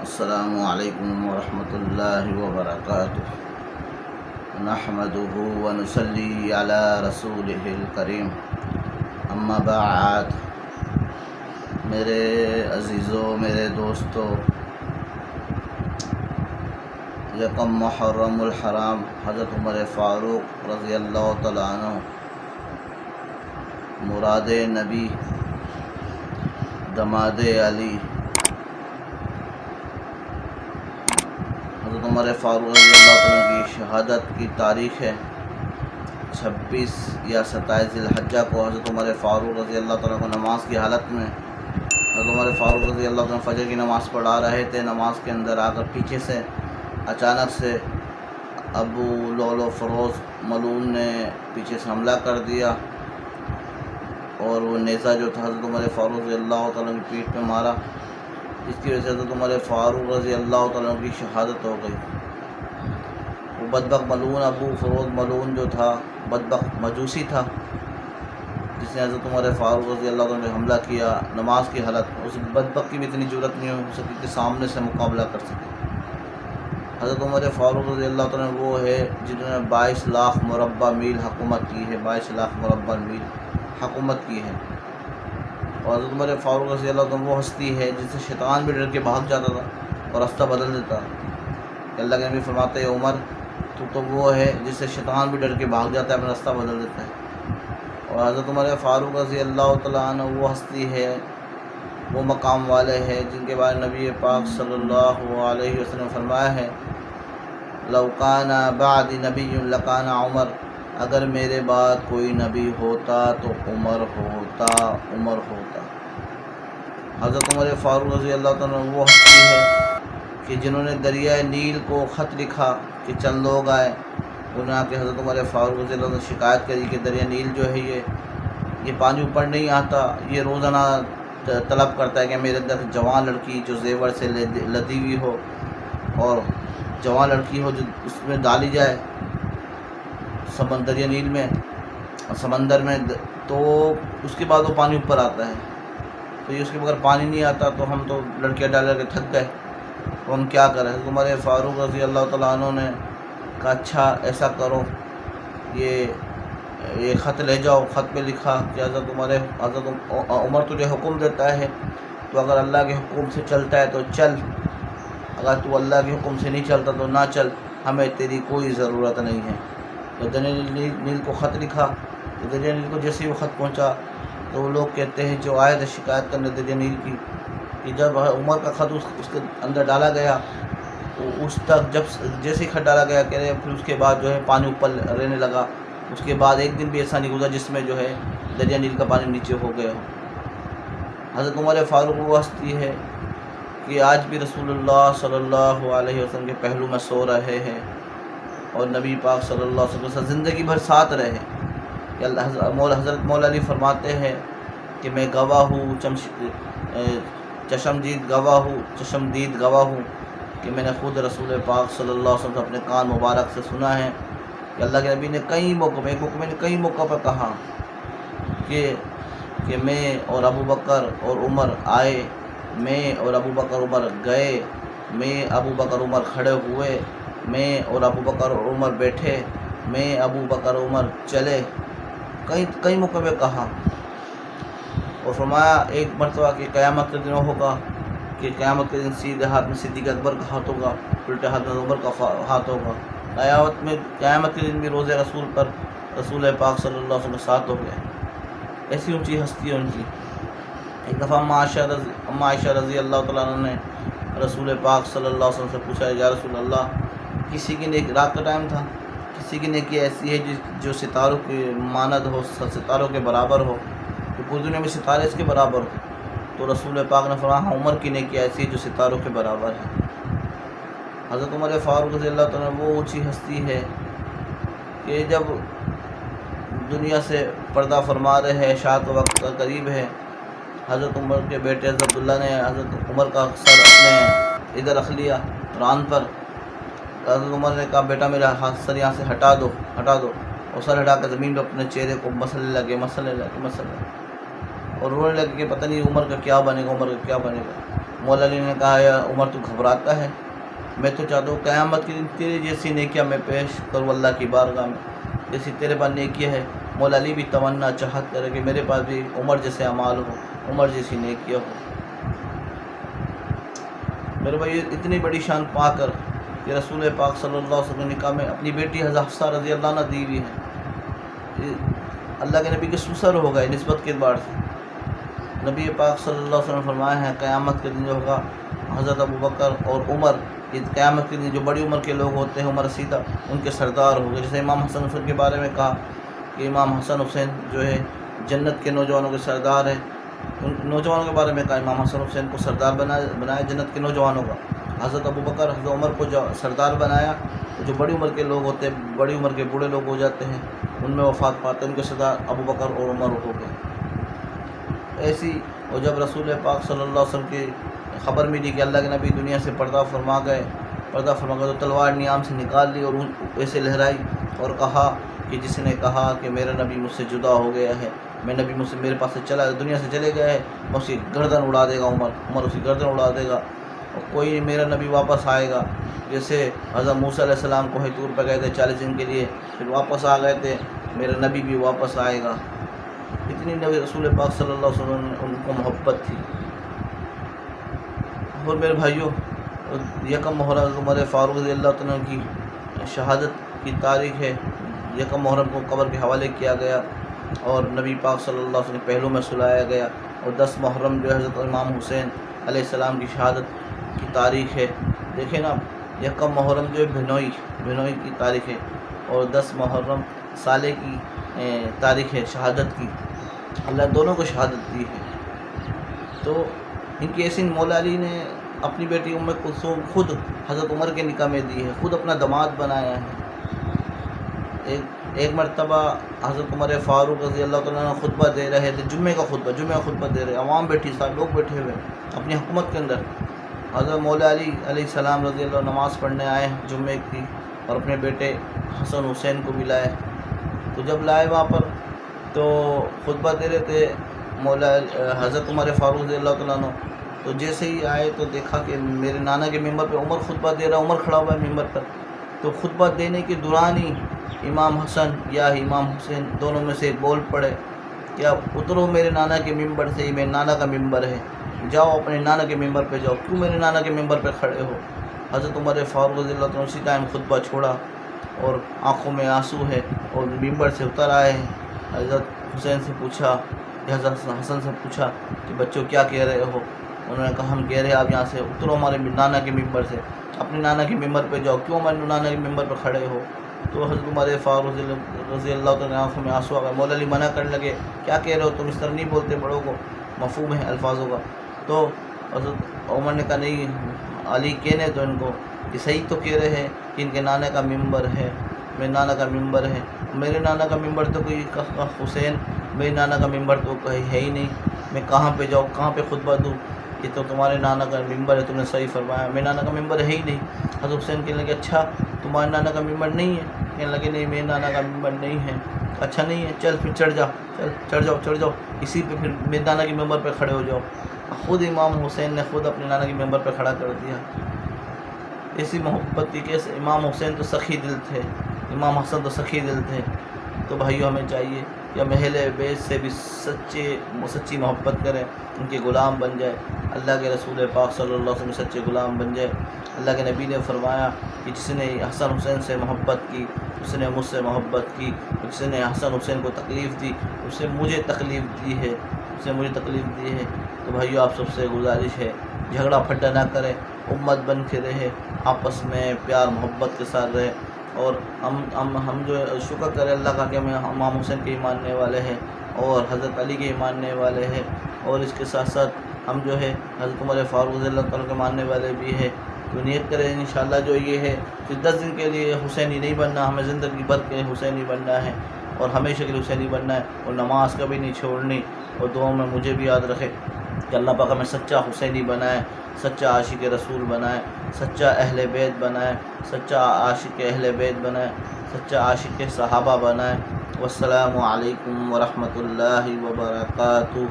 السلام علیکم ورحمۃ اللہ وبرکاتہ۔ نحمدہ ونصلی علی رسولہ الکریم، اما بعد۔ میرے عزیزوں، میرے دوستوں، یکم محرم الحرام حضرت عمر فاروق رضی اللہ تعالیٰ عنہ مراد نبی، دماد علی، حضرت عمر فاروق رضی اللہ تعالیٰ کی شہادت کی تاریخ ہے 26 یا 27 ذی الحجہ کو۔ حضرت عمر فاروق رضی اللہ تعالیٰ کو نماز کی حالت میں، حضرت عمر فاروق رضی اللہ تعالیٰ فجر کی نماز پڑھا رہے تھے۔ نماز کے اندر آ کر پیچھے سے اچانک سے ابو لؤلؤ فروز ملعون نے پیچھے سے حملہ کر دیا، اور وہ نیزہ جو تھا حضرت عمر فاروق رضی اللہ تعالیٰ کی پیٹھ پہ مارا، جس کی وجہ سے حضرت عمر فاروق رضی اللہ تعالیٰ کی شہادت ہو گئی۔ وہ بدبخت ملعون ابو فروز ملعون جو تھا، بدبخت مجوسی تھا، جس نے حضرت عمر فاروق رضی اللہ تعالیٰ نے حملہ کیا نماز کی حالت میں۔ اس بدبخت کی بھی اتنی جرأت نہیں ہو سکی کہ سامنے سے مقابلہ کر سکے۔ حضرت عمر فاروق رضی اللہ تعالیٰ وہ ہے جنہوں نے 22 لاکھ مربع میل حکومت کی ہے، 22 لاکھ مربع میل حکومت کی ہے۔ اور حضرت عمر فاروق رضی اللہ عنہ وہ ہستی ہے جس سے شیطان بھی ڈر کے بھاگ جاتا تھا اور راستہ بدل دیتا۔ کہ اللہ کے نبی فرماتے ہیں عمر تو وہ ہے جس سے شیطان بھی ڈر کے بھاگ جاتا ہے، اپنا راستہ بدل دیتا ہے۔ اور حضرت عمر فاروق رضی اللہ تعالیٰ عنہ وہ ہستی ہے، وہ مقام والے ہیں جن کے بارے نبی پاک صلی اللہ علیہ وسلم فرمایا ہے لو کان بعد نبی لکان عمر، اگر میرے بعد کوئی نبی ہوتا تو عمر ہوتا، عمر ہوتا۔ حضرت عمر فاروق رضی اللہ تعالیٰ وہ ہستی ہے کہ جنہوں نے دریائے نیل کو خط لکھا کہ چند لوگ آئے، انہوں نے آ کے حضرت عمر فاروق رضی اللہ عنہ شکایت کری کہ دریائے نیل جو ہے یہ پانی اوپر نہیں آتا، یہ روزانہ طلب کرتا ہے کہ میرے اندر جوان لڑکی جو زیور سے لدی ہوئی ہو اور جوان لڑکی ہو جو اس میں ڈالی جائے دریا نیل میں، سمندر میں، تو اس کے بعد وہ پانی اوپر آتا ہے۔ تو یہ اس کے بغیر پانی نہیں آتا، تو ہم تو لڑکیاں ڈال کے تھک گئے، تو ہم کیا کریں؟ حضرت عمر فاروق رضی اللہ تعالیٰ عنہ نے کہا اچھا ایسا کرو، یہ خط لے جاؤ۔ خط پہ لکھا کہ حضرت عمر تجھے حکم دیتا ہے، تو اگر اللہ کے حکم سے چلتا ہے تو چل، اگر تو اللہ کے حکم سے نہیں چلتا تو نہ چل، ہمیں تیری کوئی ضرورت نہیں ہے۔ تو دریا نیل کو خط لکھا، تو دریا نیل کو جیسے ہی وہ خط پہنچا تو وہ لوگ کہتے ہیں جو آئے تھے شکایت کرنے دریا نیل کی، کہ جب عمر کا خط اس کے اندر ڈالا گیا تو اس تک جیسے ہی خط ڈالا گیا کہہ رہے پھر اس کے بعد جو ہے پانی اوپر رہنے لگا۔ اس کے بعد ایک دن بھی ایسا نہیں گزرا جس میں جو ہے دریا نیل کا پانی نیچے ہو گیا ہو۔ حضرت عمر فاروق وہ ہستی ہے کہ آج بھی رسول اللہ صلی اللہ علیہ وسلم کے پہلو میں سو رہے ہیں، اور نبی پاک صلی اللہ علیہ وسلم زندگی بھر ساتھ رہے کہ حضرت مولا علی فرماتے ہیں کہ میں گواہ ہوں، چشمدید گواہ ہوں کہ میں نے خود رسول پاک صلی اللہ علیہ وسلم سے اپنے کان مبارک سے سنا ہے کہ اللہ کے نبی نے کئی موقع پر کہا کہ میں اور ابو بکر اور عمر آئے، میں اور ابو بکر عمر گئے، میں ابو بکر عمر کھڑے ہوئے، میں اور ابو بکر اور عمر بیٹھے، میں ابو بکر عمر چلے، کئی موقع پہ کہا۔ اور فرمایا ایک مرتبہ کہ قیامت کے دن ہوگا کہ قیامت کے دن سیدھے ہاتھ میں صدیق اکبر کا ہاتھ ہوگا، الٹے ہاتھ میں عمر کا ہاتھ ہوگا۔ قیامت کے دن بھی روز رسول پر رسول پاک صلی اللہ علیہ وسلم کے ساتھ ہو گئے۔ ایسی اونچی ہستی ہے ان کی۔ ایک دفعہ اما عائشہ رضی اللہ تعالیٰ عنہ نے رسول پاک صلی اللہ علیہ وسلم سے پوچھا یا رسول اللہ، کسی کی نیکی، رات کا ٹائم تھا، کسی کی نیکی ایسی ہے جو ستاروں کی مانند ہو، ستاروں کے برابر ہو، تو پوری دنیا میں ستارے اس کے برابر ہو؟ تو رسول پاک نے فرمایا عمر کی نیکی ایسی ہے جو ستاروں کے برابر ہے۔ حضرت عمر فاروق رضی اللہ تعالیٰ وہ اونچی ہستی ہے کہ جب دنیا سے پردہ فرما رہے ہیں، شاعت وقت کا قریب ہے، حضرت عمر کے بیٹے حضرت عبداللہ نے حضرت عمر کا سر اپنے ادھر رکھ لیا ران پر۔ حضرت عمر نے کہا بیٹا میرا سر یہاں سے ہٹا دو، اور سر ہٹا کے زمین پہ اپنے چہرے کو مسلنے لگے، اور رونے لگے کہ پتہ نہیں عمر کا کیا بنے گا، مولا علی نے کہا یا عمر تو گھبراتا ہے، میں تو چاہتا ہوں قیامت کے دن تیرے جیسی نیکیاں میں پیش کروں اللہ کی بارگاہ میں، جیسی تیرے پاس نیکیاں ہے۔ مولا علی بھی تمنا چاہت کرے کہ میرے پاس بھی عمر جیسے اعمال ہو، عمر جیسی نیکیاں ہو۔ میرے بھائی اتنی بڑی شان پا کر کہ رسول پاک صلی اللہ علیہ وسلم نے نکاح میں اپنی بیٹی حضرت حفصہ رضی اللہ عنہ دی ہوئی ہے، اللہ کے نبی کے سسر ہو گئے نسبت کے اعتبار سے۔ نبی پاک صلی اللہ علیہ وسلم فرمایا ہے قیامت کے دن جو ہوگا حضرت ابوبکر اور عمر، یہ قیامت کے دن جو بڑی عمر کے لوگ ہوتے ہیں عمر رسیدہ ان کے سردار ہو گئے۔ جیسے امام حسن حسین کے بارے میں کہا کہ امام حسن حسین جو ہے جنت کے نوجوانوں کے سردار ہیں، ان نوجوانوں کے بارے میں کہا امام حسن حسین کو سردار بنایا جنت کے نوجوانوں کا۔ حضرت ابوبکر حضرت عمر کو جو سردار بنایا، جو بڑی عمر کے لوگ ہوتے ہیں، بڑی عمر کے بوڑھے لوگ ہو جاتے ہیں، ان میں وفات پاتے ہیں، ان کے سردار ابوبکر اور عمر ہو گئے۔ ایسی اور جب رسول پاک صلی اللہ علیہ وسلم کی خبر ملی کہ اللہ کے نبی دنیا سے پردہ فرما گئے تو تلوار نیام سے نکال لی اور ایسے لہرائی اور کہا کہ جس نے کہا کہ میرا نبی مجھ سے جدا ہو گیا ہے، میں نبی مجھ سے میرے پاس سے دنیا سے چلے گئے ہے، میں اس کی گردن اڑا دے گا، عمر اس کی گردن اڑا دے گا، اور کوئی میرا نبی واپس آئے گا۔ جیسے حضرت موسیٰ علیہ السلام کوہ طور پہ گئے تھے 40 دن کے لیے، پھر واپس آ گئے تھے، میرا نبی بھی واپس آئے گا۔ اتنی نبی رسول پاک صلی اللہ علیہ وسلم ان کو محبت تھی۔ اور میرے بھائیوں، یکم محرم عمر فاروق رضی اللہ عنہ کی شہادت کی تاریخ ہے۔ یکم محرم کو قبر کے حوالے کیا گیا اور نبی پاک صلی اللہ علیہ وسلم کے پہلو میں سلایا گیا، اور 10 محرم جو ہے حضرت امام حسین علیہ السلام کی شہادت کی تاریخ ہے۔ دیکھیں نا، یکم محرم جو ہے بھنوئی کی تاریخ ہے، اور 10 محرم سالے کی تاریخ ہے شہادت کی۔ اللہ دونوں کو شہادت دی ہے۔ تو ان کی ایسی مولا علی نے اپنی بیٹی ام کلثوم خود حضرت عمر کے نکاح میں دی ہے، خود اپنا داماد بنایا ہے۔ ایک مرتبہ حضرت عمر فاروق رضی اللہ عنہ خطبہ دے رہے تھے، جمعہ کا خطبہ دے رہے، عوام بیٹھی، سارے لوگ بیٹھے ہوئے اپنی حکومت کے اندر۔ حضرت مولا علی علیہ السلام رضی اللہ عنہ نماز پڑھنے آئے جمعے کی، اور اپنے بیٹے حسن حسین کو بھی لائے۔ تو جب لائے وہاں پر تو خطبہ دے رہے تھے مولا حضرت عمر فاروق رضی اللہ عنہ، تو جیسے ہی آئے تو دیکھا کہ میرے نانا کے ممبر پہ عمر خطبہ دے رہا، عمر کھڑا ہوا ہے ممبر پر۔ تو خطبہ دینے کے دوران ہی امام حسن یا امام حسین دونوں میں سے بول پڑے کہ اب اترو میرے نانا کے ممبر سے، یہ میرے نانا کا ممبر ہے، جاؤ اپنے نانا کے ممبر پہ جاؤ، کیوں میرے نانا کے ممبر پہ کھڑے ہو؟ حضرت عمر فاروق رضی اللہ عنہ اسی ٹائم خطبہ چھوڑا اور آنکھوں میں آنسو ہے، اور ممبر سے اتر آئے ہیں۔ حضرت حسین سے پوچھا، حضرت حسن سے پوچھا کہ بچوں کیا کہہ رہے ہو؟ انہوں نے کہا ہم کہہ رہے ہیں آپ یہاں سے اترو ہمارے نانا کے ممبر سے، اپنے نانا کے ممبر پہ جاؤ، کیوں ہمارے نانا کے ممبر پہ کھڑے ہو؟ تو حضرت عمر فاروق رضی اللہ عنہ آنکھوں میں آنسو آ گئے۔ مولا علی منع کرنے لگے، کیا کہہ رہے ہو تم، اس طرح نہیں بولتے، بڑوں کو مفہوم ہے الفاظوں کا۔ تو حضرت عمر نے کہا نہیں علی کہنے تو ان کو کہ صحیح تو کہہ رہے ہیں کہ ان کے نانا کا ممبر ہے، میرے نانا کا ممبر ہے، میرے نانا کا ممبر تو کوئی حسین، میرے نانا کا ممبر تو کہیں ہے ہی نہیں، میں کہاں پہ جاؤں، کہاں پہ خطبہ دوں، یہ تو تمہارے نانا کا ممبر ہے، تم نے صحیح فرمایا، میرے نانا کا ممبر ہے ہی نہیں۔ حضرت حسین کہنے لگے اچھا تمہارے نانا کا ممبر نہیں ہے؟ کہنے لگے نہیں میرے نانا کا ممبر نہیں ہے۔ اچھا نہیں ہے، چل پھر چڑھ جاؤ اسی پہ، پھر میرے نانا کے ممبر پہ کھڑے ہو جاؤ۔ خود امام حسین نے خود اپنے نانا کے ممبر پہ کھڑا کر دیا۔ ایسی محبت تھی کہ امام حسین تو سخی دل تھے، امام حسن تو سخی دل تھے۔ تو بھائیو ہمیں چاہیے کہ ہم اہل بیت سے بھی سچی محبت کریں، ان کے غلام بن جائے، اللہ کے رسول پاک صلی اللہ علیہ وسلم سچے غلام بن جائے۔ اللہ کے نبی نے فرمایا کہ جس نے حسن حسین سے محبت کی اس نے مجھ سے محبت کی، جس نے حسن حسین کو تکلیف دی اس نے مجھے تکلیف دی ہے، تو بھائیو آپ سب سے گزارش ہے جھگڑا پھڈا نہ کریں، امت بن کے رہے، آپس میں پیار محبت کے ساتھ رہے، اور ہم جو شکر کریں اللہ کا کہ ہم امام حسین کے ہی ماننے والے ہیں اور حضرت علی کے ہی ماننے والے ہیں، اور اس کے ساتھ ساتھ ہم جو ہے حضرت عمر فاروق رضی اللہ عنہ کے ماننے والے بھی ہیں۔ تو نیت کریں انشاءاللہ جو یہ ہے کہ 10 دن کے لیے حسینی نہیں بننا، ہمیں زندگی بھر کے حسینی بننا ہے اور ہمیشہ کے لیے حسینی بننا ہے، اور نماز کبھی نہیں چھوڑنی، اور دعاؤں میں مجھے بھی یاد رکھے کہ اللہ پاک ہمیں سچا حسینی بنائے، سچا عاشق رسول بنائے، سچا اہل بیت بنائے، سچا عاشق اہل بیت بنائے، سچا عاشق صحابہ بنائے۔ والسلام علیکم ورحمۃ اللہ وبرکاتہ۔